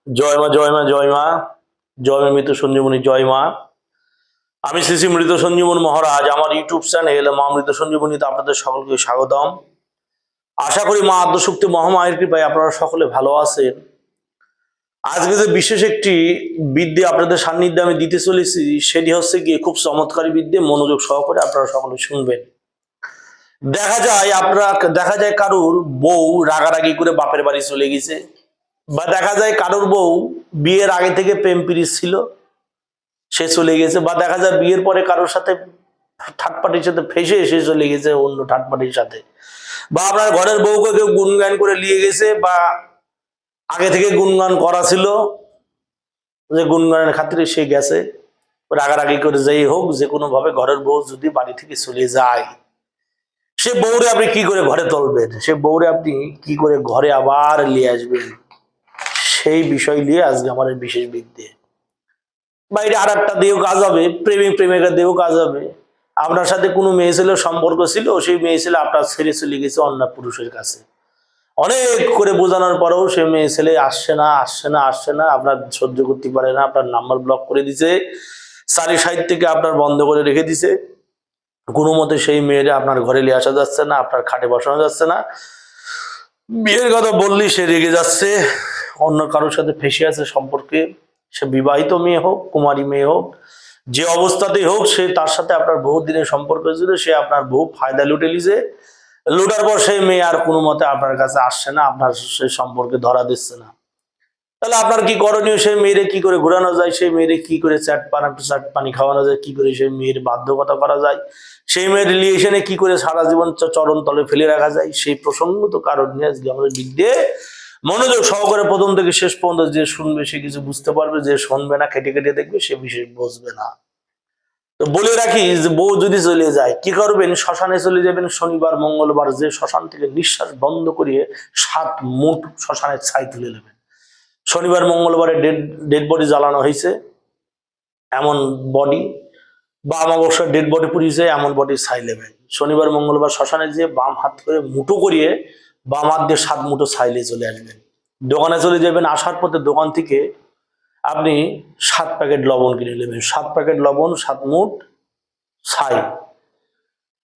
জয় মা জয় মা জয় মা জয় মা মৃত সঞ্জীবনী জয় মা। আমি শ্রী শ্রী মৃত সঞ্জীবনী মহারাজ আমার ইউটিউব চ্যানেল মা মৃত সঞ্জীবনীতে আপনাদের সকলকে স্বাগতম। আশা করি মা আদ্যশক্তি মহামায়ের কৃপায় আপনারা সকলে ভালো আছেন। আজকে যে বিশেষ একটি বিদ্যে আপনাদের সান্নিধ্যে আমি দিতে চলেছি সেটি হচ্ছে গিয়ে খুব চমৎকারী বিদ্যে, মনোযোগ সহকারে আপনারা সকলে শুনবেন। দেখা যায় কারুর বউ রাগারাগি করে বাপের বাড়ি চলে গেছে, বা দেখা যায় কারুর বউ বিয়ের আগে থেকে প্রেম পিরিচ ছিল, সে চলে গেছে, বা দেখা যায় বিয়ের পরে কারোর সাথে ঠাটপাটির সাথে ফেসে এসে চলে গেছে অন্য ঠাটপাটির সাথে, বা আপনার ঘরের বউকে কেউ গুনগান করে নিয়ে গেছে, বা আগে থেকে গুনগান করা ছিল যে গুনগানের খাতিরে সে গেছে। রাগারাগি করে যাই হোক, যে কোনো ভাবে ঘরের বউ যদি বাড়ি থেকে চলে যায়, সে বউরে আপনি কি করে ঘরে তুলবেন, সে বউরে আপনি কি করে ঘরে আবার নিয়ে আসবেন, সেই বিষয় নিয়ে আজকে আমার এই বিশেষ বিদ্যে। বাইরে আর একটা দিয়েও কাজ হবে, প্রেমিক প্রেমিকা দিয়েও কাজ হবে। আপনার সাথে কোনো মেয়ে ছেলের সম্পর্ক ছিল, সেই মেয়ে ছেলে আপনার ছেড়ে চলে গেছে অন্য পুরুষের কাছে, অনেক করে বোঝানোর পরেও সে মেয়ে ছেলে আসছে না আসছে না আসছে না, আপনার সহ্য করতে পারে না, আপনার নাম্বার ব্লক করে দিছে, সারি সাইড থেকে আপনার বন্ধ করে রেখে দিছে। কোনো মতে সেই মেয়েরা আপনার ঘরে নিয়ে আসা যাচ্ছে না, আপনার খাটে বসানো যাচ্ছে না, বিয়ের কথা বললেই সে রেগে যাচ্ছে, অন্য কারোর সাথে ফেসে আছে সম্পর্কে। সে বিবাহিত মেয়ে হোক কুমারী মেয়ে হোক, যে অবস্থাতেই হোক, সে তার সাথে আপনার বহু দিনের সম্পর্ক ছিল, সে আপনার বহু ফায়দা লুটে লিছে, লুটার পর সেই মেয়ে আর কোনো মতে আপনার কাছে আসছে না, আপনার সেই সম্পর্কে ধরা দিচ্ছে না। তাহলে আপনার কি করণীয়? সেই মেয়েরে কি করে ঘুরানো যায়, সেই মেয়েরে কি করে চাট পানি খাওয়ানো যায়, কি করে সেই মেয়ের বাধ্যকতা করা যায়, সেই মেয়ের রিলেশনে কি করে সারা জীবন চরণ তলে ফেলে রাখা যায়, সেই প্রসঙ্গত কারণ নিয়ে আজকে আমাদের বিদ্যে। মনোযোগ সহকারে প্রথম থেকে শেষ পর্যন্ত যে শুনবে সে কিছু বুঝতে পারবে, যে শুনবে না কেটে কেটে দেখবে সে বিশেষ বুঝবে না। তো বলে রাখি যে বউ যদি চলে যায় কি করবেন? শ্মশানে চলে যাবেন শনিবার মঙ্গলবার, যে শ্মশান থেকে নিঃশ্বাস বন্ধ করিয়ে 7 মুঠ শ্মশানের ছাই তুলে নেবেন। শনিবার মঙ্গলবারে ডেড বডি জ্বালানো হয়েছে এমন বডি, বা অমাবস্যার ডেড বডি পুড়িয়েছে এমন বডি ছাই নেবেন। শনিবার মঙ্গলবার শ্মশানে যেয়ে বাম হাত করে মুঠো করিয়ে বাম হাত দিয়ে 7 মুঠো ছাই নিয়ে চলে আসবেন। দোকানে চলে যাবেন, আসার পথে দোকান থেকে আপনি 7 প্যাকেট লবণ কিনে নেবেন। 7 প্যাকেট লবণ, 7 মুঠ ছাই।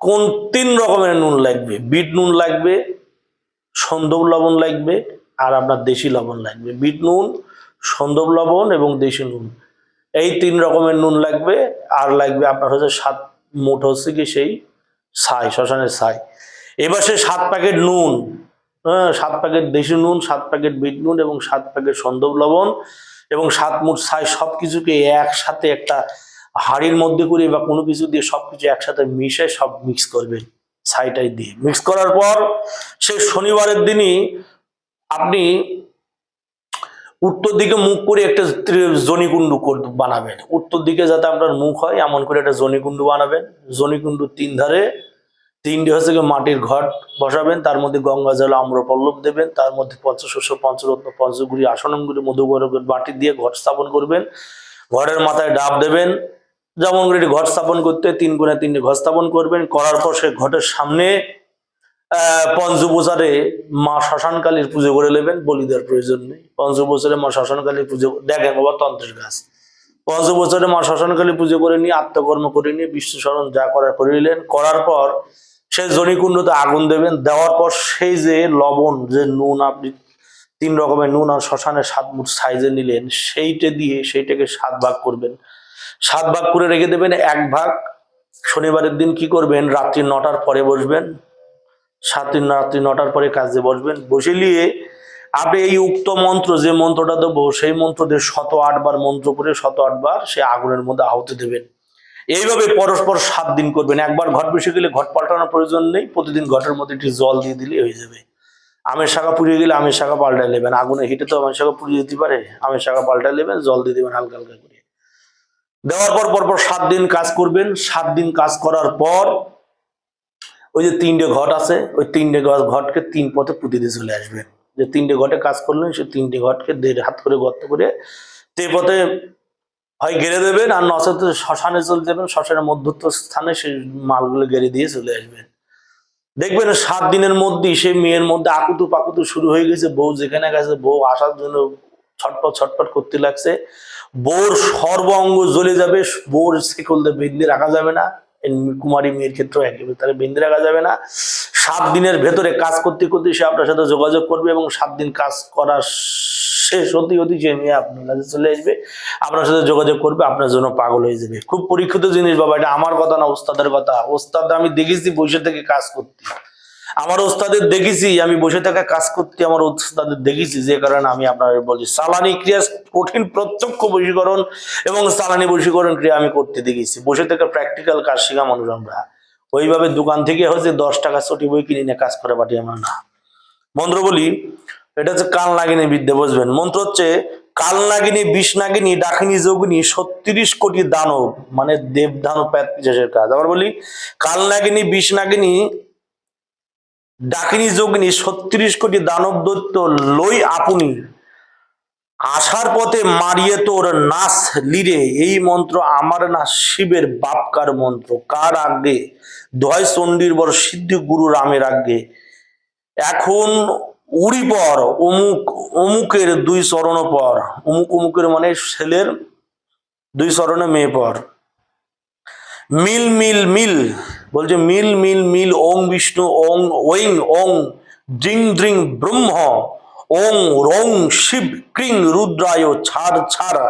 কোন 3 রকমের নুন লাগবে? বিট নুন লাগবে, সন্দব লবণ লাগবে, আর আপনার দেশি লবণ লাগবে। বিট নুন, সন্দব লবণ এবং দেশি নুন, এই 3 রকমের নুন লাগবে। আর লাগবে আপনার হচ্ছে 7 মুঠ হচ্ছে কি সেই ছাই, শ্মশানের ছাই। এবার সে 7 প্যাকেট নুন, 7 প্যাকেট দেশি নুন, 7 প্যাকেট বিট নুন এবং 7 প্যাকেট সন্দব লবণ এবং 7 মুঠ ছাই সবকিছুকে একসাথে একটা হাঁড়ির মধ্যে করে বা কোনো কিছু দিয়ে সবকিছু একসাথে মিশে সব মিক্স করবেন ছাইটাই দিয়ে। মিক্স করার পর সেই শনিবারের দিনই আপনি উত্তর দিকে মুখ করে একটা জনিকুণ্ডু বানাবেন। উত্তর দিকে যাতে আপনার মুখ হয় এমন করে একটা জনিকুণ্ডু বানাবেন। জনিকুণ্ডু 3 ধারে 3টে হচ্ছে মাটির ঘট বসাবেন, তার মধ্যে গঙ্গা জল আম্রপল্লব দেবেন, তার মধ্যে পঞ্চশস্য পঞ্চরত্ন পঞ্চগুড়ি আসনমগুলি মধুগর বাটি দিয়ে ঘট স্থাপন করবেন। ঘরের মাথায় ডাব দেবেন। যেমন করে ঘট স্থাপন করতে 3 গুণে 3টে ঘট স্থাপন করবেন। করার পর সে ঘটের সামনে পঞ্চপ্রচারে মা শ্মশানকালীর পুজো করে নেবেন, বলি দেওয়ার প্রয়োজন নেই। পঞ্চপ্রচারে মা শ্মশানকালীর পুজো দেখেন বাবা তন্ত্রের গাছ। পঞ্চপ্রচারে মা শ্মশানকালী পুজো করে নিয়ে আত্মকর্ম করে নিয়ে বিশ্বস্মরণ যা করার করে নিলেন। করার পর সেই জনিকুণ্ডতে আগুন দেবেন। দেওয়ার পর সেই যে লবণ, যে নুন আপনি 3 রকমের নুন আর শ্মশানের 7 মুঠ সাইজে নিলেন, সেইটা দিয়ে সেইটাকে 7 ভাগ করবেন। 7 ভাগ করে রেখে দেবেন। 1 ভাগ শনিবারের দিন কি করবেন? রাত্রি 9টার পরে বসবেন। রাত্রি 9টার পরে কাজে বসবেন। বসে নিয়ে আপনি এই উক্ত মন্ত্র, যে মন্ত্রটা দেবো সেই মন্ত্র দিয়ে 108 বার মন্ত্র করে 108 বার সে আগুনের মধ্যে আহুতি দেবেন। এইভাবে পরস্পর 7 দিন করবেন। একবার ঘট বসে গেলে ঘট পাল্টানোর প্রয়োজন নেই, প্রতিদিন ঘটের মধ্যে একটু জল দিয়ে দিলে হয়ে যাবে। আমের শাখা পুড়িয়ে গেলে আমের শাখা পাল্টায় নেবেন। আগুনে হিটে তো আমের শাখা পুড়িয়ে যেতে পারে, আমের শাখা পাল্টায় নেবেন, জল দিয়ে দেবেন হালকা হালকা করে। দেওয়ার পর পরপর 7 দিন কাজ করবেন। 7 দিন কাজ করার পর ওই যে 3টে ঘট আছে, ওই 3টে ঘটকে 3 পথে পুঁতে দিয়ে চলে আসবেন। যে 3টে ঘটে কাজ করলেন, সেই 3টে ঘটকে 1.5 হাত করে গর্ত করে তে পথে হয় গেড়ে দেবেন, আর নচেত শ্মশানে চলে যাবেন। শ্মশানের মধ্যস্থ স্থানে সেই মালগুলো গেড়ে দিয়ে চলে আসবেন। দেখবেন 7 দিনের মধ্যেই সেই মেয়ের মধ্যে আকুতু পাকুতু শুরু হয়ে গেছে। বউ যেখানে গেছে, বউ আসার জন্য ছটপট ছটপট করতে লাগছে। বউর সর্ব অঙ্গ জ্বলে যাবে, বউর শিকল দিয়ে বেঁধে রাখা যাবে না। কুমারী মেয়ের ক্ষেত্রেও একই, তাহলে বেঁধে রাখা যাবে না। 7 দিনের ভেতরে কাজ করতে করতে সে আপনার সাথে যোগাযোগ করবে এবং 7 দিন কাজ করা শেষ হতে হতে যে মেয়ে আপনার কাছে চলে আসবে, আপনার সাথে যোগাযোগ করবে, আপনার জন্য পাগল হয়ে যাবে। খুব পরীক্ষিত জিনিস বাবা, এটা আমার কথা না, ওস্তাদের কথা। ওস্তাদ আমি দেখেছি বসে থেকে কাজ করতে, আমার ওস্তাদের দেখেছি আমি বসে থেকে কাজ করতে, আমার ওস্তাদের দেখেছি। যে কারণে আমি আপনাদের বলি, চালানি ক্রিয়া কঠিন প্রত্যক্ষ বশীকরণ এবং চালানি বশীকরণ ক্রিয়া আমি করতে দেখেছি। বসে থেকে প্র্যাকটিক্যাল কাজ শেখা মানুষ আমরা। ওইভাবে দোকান থেকে হচ্ছে 10 টাকা ছুটি বই কিনে নিয়ে কাজ করে পাঠিয়ে আমরা না। মন্ত্র বলি, এটা হচ্ছে কাল নাগিনী বিদ্যা, বুঝবেন। মন্ত্র হচ্ছে কাল নাগিনী, বিষ নাগিনী, ডাকিনী, যোগিনী, 36 কোটি দানব, মানে দেব দানব প্যাত পিশাচের কাজ। আবার বলি, কাল নাগিনী, বিষ নাগিনী, ডাকিনী, যোগিনী, 36 কোটি দানব দৈত্য লই আপনি আসার পথে মারিয়ে তোর নাচ লিরে। এই মন্ত্র আমার না শিবের বাপকার মন্ত্র। কার আগে? দয় চণ্ডীর বড় সিদ্ধি গুরু রামের আগে। এখন উড়ি পর অমুক অমুকের 2 চরণ পর। অমুক অমুকের মানে ছেলের 2 চরণে মেয়ে পর। মিল মিল মিল বলছে, মিল মিল মিল ওং বিষ্ণু ওং ওইং ওং ড্রিং ড্রিং ব্রহ্ম ওং রং শিব ক্রিং রুদ্রায়। ছাড় ছাড়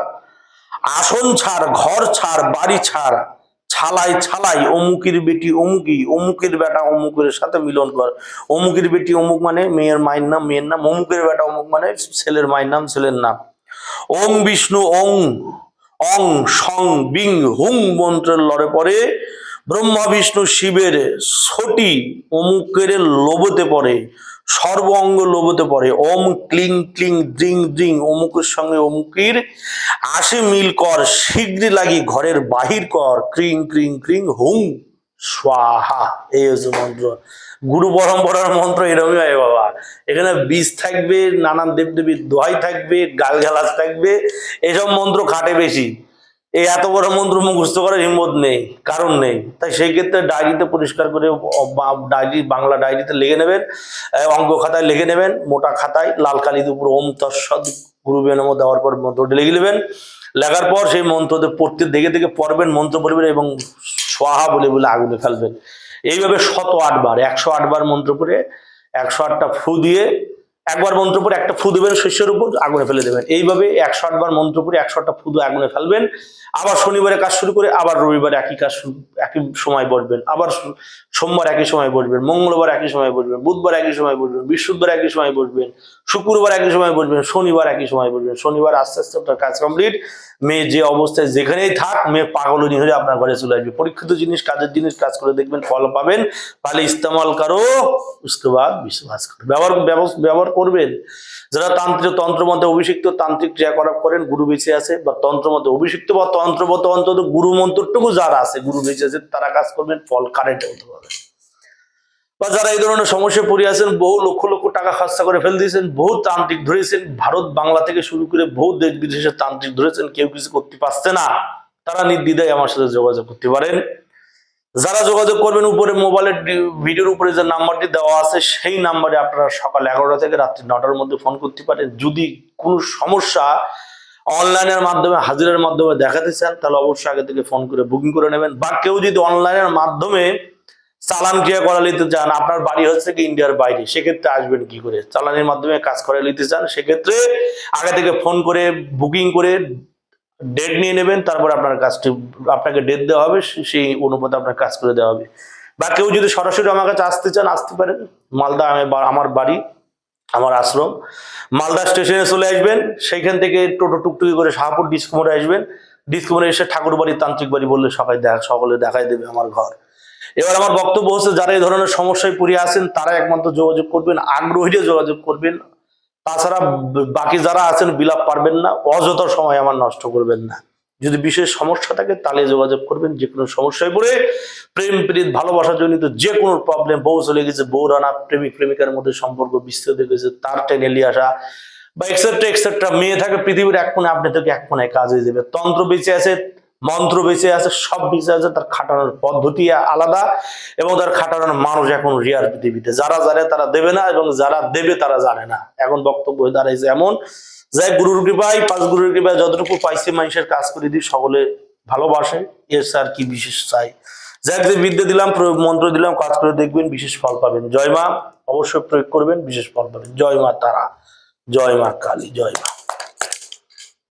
আসন ছাড়, ঘর ছাড়, বাড়ি ছাড়, ছালাই ছালাই অমুকের বেটি অমুকি, অমুকের বেটা অমুকের সাথে মিলন কর। অমুকের বেটি অমুক মানে মেয়ের মায়ের নাম, মেয়ের নাম। অমুকের বেটা অমুক মানে ছেলের মায়ের নাম, ছেলের নাম। ওং বিষ্ণু ওং অং সং বিং হুং মন্ত্রের লড়ে পড়ে ব্রহ্মা বিষ্ণু শিবের ছটি অমুকের লোভতে পড়ে, সর্ব অঙ্গ লোভতে পড়ে। ওম ক্লিং ক্লিং দ্রিং দ্রিং অমুকের সঙ্গে অমুকের আসে মিল কর, শীঘ্র লাগি ঘরের বাহির কর, ক্রিং ক্রিং ক্রিং হুং স্বাহা। এই হচ্ছে মন্ত্র। গুরু পরম্পরার মন্ত্র এরকমই হয় বাবা। এখানে বীজ থাকবে, নানান দেবদেবীর দোহাই থাকবে, গালগালাজ থাকবে, এসব মন্ত্র খাটে বেশি। এই এত বড় মন্ত্র মুখস্থ করার হিম্মত নেই, কারণ নেই। তাই সেই ক্ষেত্রে ডায়েরিতে পরিষ্কার করে, ডায়েরি বাংলা ডায়েরিতে লিখে নেবেন, অঙ্ক খাতায় লিখে নেবেন, মোটা খাতায় লাল কালির উপর ওম তৎসৎ গুরু নমঃ দেওয়ার পর মন্ত্রটি লিখে নেবেন। লেখার পর সেই মন্ত্রতে পড়তে দেখে দেখে পড়বেন, মন্ত্র পড়বেন এবং সোহা বলে বলে আগুনে ফেলবেন। এইভাবে 108 বার, 108 বার মন্ত্র পড়ে 108টা ফু দিয়ে, একবার মন্ত্র পড়ে একটা ফু দেবেন শস্যের উপর, আগুনে ফেলে দেবেন। এইভাবে 108 বার মন্ত্র পড়ে 108টা ফু দিয়ে আগুনে ফেলবেন। আবার শনিবারে কাজ শুরু করে, আবার রবিবার একই কাজ একই সময় বসবেন, আবার সোমবার একই সময় বসবেন, মঙ্গলবার একই সময় বসবেন, বুধবার একই সময় বসবেন, বৃহস্পতিবার একই সময় বসবেন, শুক্রবার একই সময় বসবেন, শনিবার একই সময় বসবেন। শনিবার আস্তে আস্তে আপনার কাজ কমপ্লিট। মেয়ে যে অবস্থায় যেখানেই থাক, মেয়ে পাগলনি হয়ে আপনার ঘরে চলে আসবে। পরীক্ষিত জিনিস, কাজের জিনিস, কাজ করে দেখবেন ফল পাবেন। তাহলে ইস্তেমাল করো, उसके बाद বিশ্বাস করো, ব্যবহার করবেন। যারা তন্ত্র মন্ত্রে অভিষিক্ত, তান্ত্রিক ক্রিয়াকলাপ করেন, গুরু বেঁচে আছে, বা তন্ত্র মন্ত্রে অভিষিক্ত বা তন্ত্রবত অন্তত গুরু মন্ত্রটুকু যারা আছে, গুরু বেঁচে আছে, তারা কাজ করবেন, ফল কারেন্ট হতে পারে। বা যারা এই ধরনের সমস্যায় পড়ে আছেন, বহু লক্ষ লক্ষ টাকা খরচা করে ফেল দিয়েছেন, বহু তান্ত্রিক ধরেছেন, ভারত বাংলা থেকে শুরু করে বহু দেশ বিদেশের তান্ত্রিক ধরেছেন, কেউ কিছু করতে পারছে না, তারা নির্দ্বিধায় আমার সাথে যোগাযোগ করতে পারেন। যারা যোগাযোগ করবেন, উপরে মোবাইলের ভিডিওর উপরে যে নাম্বারটি দেওয়া আছে, সেই নাম্বারে আপনারা সকাল 11টা থেকে রাত্রি 9টার মধ্যে ফোন করতে পারেন। যদি কোনো সমস্যা অনলাইনের মাধ্যমে, হাজিরার মাধ্যমে দেখাতে চান, তাহলে অবশ্যই আগে থেকে ফোন করে বুকিং করে নেবেন। বা কেউ যদি অনলাইনের মাধ্যমে চালান ক্রিয়া করা নিতে চান, আপনার বাড়ি হচ্ছে কি ইন্ডিয়ার বাইরে, সেক্ষেত্রে আসবেন কি করে? চালানের মাধ্যমে কাজ করে নিতে চান, সেক্ষেত্রে আগে থেকে ফোন করে বুকিং করে ডেট নিয়ে নেবেন। তারপর আপনার কাজটি, আপনাকে ডেট দেওয়া হবে, সেই অনুপাতে আপনার কাজ করে দেওয়া হবে। বা কেউ যদি সরাসরি আমার কাছে আসতে চান, আসতে পারেন। মালদা আমার বাড়ি, আমার আশ্রম মালদা স্টেশনে চলে আসবেন। সেইখান থেকে টোটো টুকটুকি করে শাহপুর ডিসকোমোরে আসবেন। ডিসকোমোরে এসে ঠাকুর বাড়ি, তান্ত্রিক বাড়ি বললে সকলে দেখাই দেবে আমার ঘর। এবার আমার বক্তব্য হচ্ছে, যারা এই ধরনের সমস্যায় পড়ে আছেন, তারা একমাত্র যোগাযোগ করবেন, আগ্রহীরা যোগাযোগ করবেন। তাছাড়া বাকি যারা আছেন বিলাপ পারবেন না, অযথা সময় আমার নষ্ট করবেন না। যদি বিশেষ সমস্যা থাকে তাহলে যোগাযোগ করবেন। যে কোনো সমস্যায় পড়ে, প্রেম প্রীত ভালোবাসার জনিত যে কোনো প্রবলেম, বউ চলে গেছে, বউ রানা, প্রেমিক প্রেমিকার মধ্যে সম্পর্ক বিস্তৃত হয়ে গেছে, তার টেনে নিয়ে আসা, বা এক্সেট্রা এক্সেট্রা, মেয়ে থাকে পৃথিবীর এক কোণে, আপনি থেকে এক কোণায় কাজ হয়ে যাবে। তন্ত্র বেঁচে আছে, মন্ত্র বেঁচে আছে, সব বেঁচে আছে, তার খাটানোর পদ্ধতি আলাদা এবং তার খাটানোর মানুষ এখন রিয়ার পৃথিবীতে। যারা জানে তারা দেবে না, এবং যারা দেবে তারা জানে না। এখন বক্তব্য দাঁড়াইছে এমন, যাই গুরুর কৃপায়, পাঁচ গুরুর কৃপায় যতটুকু পাইছে মানুষের কাজ করে দিই, সকলে ভালোবাসে, এর স্যার কি বিশেষ চাই। যাই যে বিদ্যা দিলাম, প্রয়োগ মন্ত্র দিলাম, কাজ করে দেখবেন বিশেষ ফল পাবেন। জয় মা, অবশ্যই প্রয়োগ করবেন, বিশেষ ফল পাবেন। জয় মা তারা, জয় মা কালী, জয় মা।